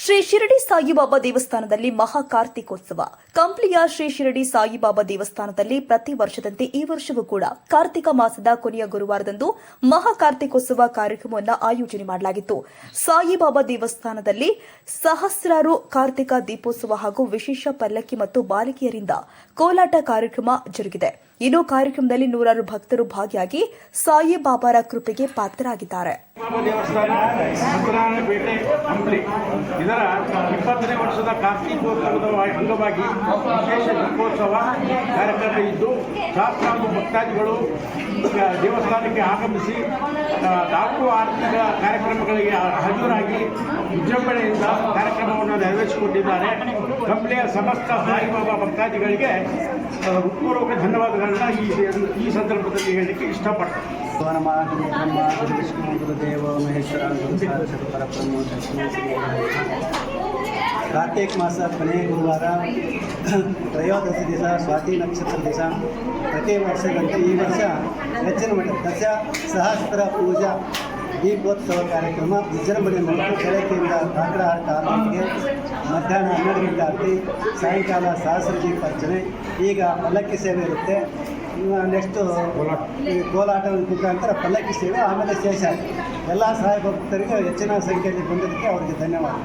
ಶ್ರೀ ಶಿರಡಿ ಸಾಯಿಬಾಬಾ ದೇವಸ್ಥಾನದಲ್ಲಿ ಮಹಾಕಾರ್ತಿಕೋತ್ಸವ. ಕಂಪ್ಲಿಯ ಶ್ರೀ ಶಿರಡಿ ಸಾಯಿಬಾಬಾ ದೇವಸ್ಥಾನದಲ್ಲಿ ಪ್ರತಿ ವರ್ಷದಂತೆ ಈ ವರ್ಷವೂ ಕೂಡ ಕಾರ್ತಿಕ ಮಾಸದ ಕೊನೆಯ ಗುರುವಾರದಂದು ಮಹಾಕಾರ್ತಿಕೋತ್ಸವ ಕಾರ್ಯಕ್ರಮವನ್ನು ಆಯೋಜನೆ ಮಾಡಲಾಗಿತ್ತು. ಸಾಯಿಬಾಬಾ ದೇವಸ್ಥಾನದಲ್ಲಿ ಸಹಸ್ರಾರು ಕಾರ್ತಿಕ ದೀಪೋತ್ಸವ ಹಾಗೂ ವಿಶೇಷ ಪಲ್ಲಕ್ಕಿ ಮತ್ತು ಬಾಲಿಕೆಯರಿಂದ ಕೋಲಾಟ ಕಾರ್ಯಕ್ರಮ ಜರುಗಿದೆ. ಇನ್ನು ಕಾರ್ಯಕ್ರಮದಲ್ಲಿ ನೂರಾರು ಭಕ್ತರು ಭಾಗಿಯಾಗಿ ಸಾಯಿಬಾಬಾರ ಕೃಪೆಗೆ ಪಾತ್ರರಾಗಿದ್ದಾರೆ. ದೇವಸ್ಥಾನ ಸತ್ಯನಾರಾಯಣಪೇಟೆ ಕಂಪ್ಲಿ ಇದರ 20ನೇ ವರ್ಷದ ಕಾರ್ತಿಕೋತ್ಸವದ ಅಂಗವಾಗಿ ವಿಶೇಷ ದೀಪೋತ್ಸವ ಕಾರ್ಯಕ್ರಮ ಇದ್ದು ಸಹಸ್ರಾರು ಭಕ್ತಾದಿಗಳು ದೇವಸ್ಥಾನಕ್ಕೆ ಆಗಮಿಸಿ 4 ಆರ್ಥಿಕ ಕಾರ್ಯಕ್ರಮಗಳಿಗೆ ಹಾಜರಾಗಿ ವಿಜೃಂಭಣೆಯಿಂದ ಕಾರ್ಯಕ್ರಮವನ್ನು ನೆರವೇರಿಸಿಕೊಂಡಿದ್ದಾರೆ. ಕಂಪ್ಲಿಯ ಸಮಸ್ತ ಸಾಯಿಬಾಬಾ ಭಕ್ತಾದಿಗಳಿಗೆ ಹೃತ್ಪೂರ್ವಕ ಧನ್ಯವಾದಗಳನ್ನ ಈ ಸಂದರ್ಭದಲ್ಲಿ ಹೇಳಲಿಕ್ಕೆ ಇಷ್ಟಪಡ್ತಾರೆ. ವಿಷ್ಣು ಗುರುದೇವ ಮಹೇಶ್ವರ ಪರಬ್ರಹ್ಮ ಕಾರ್ತಿಕ ಮಾಸ ಕೊನೆಯ ಗುರುವಾರ ತ್ರಯೋದಶಿ ದಿವಸ ಸ್ವಾತಿ ನಕ್ಷತ್ರ ದಿವಸ ಪ್ರತಿ ವರ್ಷದಂತೆ ಈ ವರ್ಷ ಹೆಚ್ಚಿನ ಮಟ್ಟ ದಶ ಸಹಸ್ರ ಪೂಜಾ ದೀಪೋತ್ಸವ ಕಾರ್ಯಕ್ರಮ ವಿಜೃಂಭಣೆ ಮೂಲಕ ಬೆಳಗ್ಗೆಯಿಂದ ಕಾಕಡಹಾರ ತಾಲೂಕಿಗೆ ಮಧ್ಯಾಹ್ನ 12 ಗಂಟೆ ಆರತಿ, ಸಾಯಂಕಾಲ ಸಹಸ್ರ ದೀಪ ಅರ್ಚನೆ, ಈಗ ಪಲ್ಲಕ್ಕಿ ಸೇವೆ ಇರುತ್ತೆ. ನೆಕ್ಸ್ಟು ಕೋಲಾಟ ಮುಖಾಂತರ ಪಲ್ಲಕ್ಕಿ ಸೇವೆ, ಆಮೇಲೆ ಶೇಷ. ಎಲ್ಲ ಸಹಾಯ ಭಕ್ತರಿಗೆ ಹೆಚ್ಚಿನ ಸಂಖ್ಯೆಯಲ್ಲಿ ಬಂದಿದ್ದಕ್ಕೆ ಅವರಿಗೆ ಧನ್ಯವಾದ.